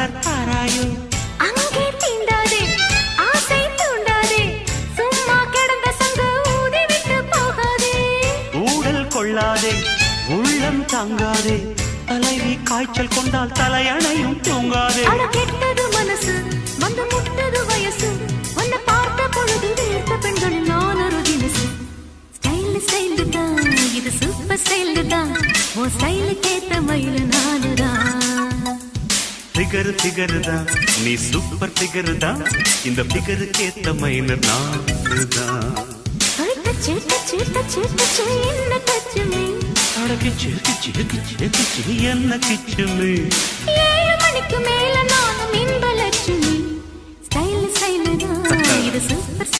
colour ஆராயோ அங்கே தீண்டாதே ஆசை தூண்டாதே சும்மா கிடந்த சங்கு ஊதிவிட்டு போகாதே ஊடல் கொள்ளாதே உள்ளம் தாங்காதே தலைவி காய்ச்சல் கொண்டால் தலையணையும் தூங்காதே அட கெட்டது மனசு வந்து முட்டது வயசு உன்னை பார்த்த பொழுது வேர்த்த பெண்களில் நான் ஒரு தினசு ஸ்டைல் ஸ்டைல் தான் இது சூப்பர் ஸ்டைல் தான் உன் ஸ்டைலுக்கு ஏத்த மயில நானுதான் ஃபிகர் ஃபிகர் தான் நீ சூப்பர் ஃபிகர் தான் இந்த ஃபிகருக்கு ஏத்த மைனர் நானுதான் டச்சு டச்சு டச்சு டச்சு என்ன டச்சுமே அடக்கு சிறுக்கு சிறுக்கு சிறுக்கு சிறு என்ன கிச்சுமே 7 மணிக்கு மேல நானும் இன்ப லட்சுமி ஸ்டைல் ஸ்டைல் தான் இது சூப்பர்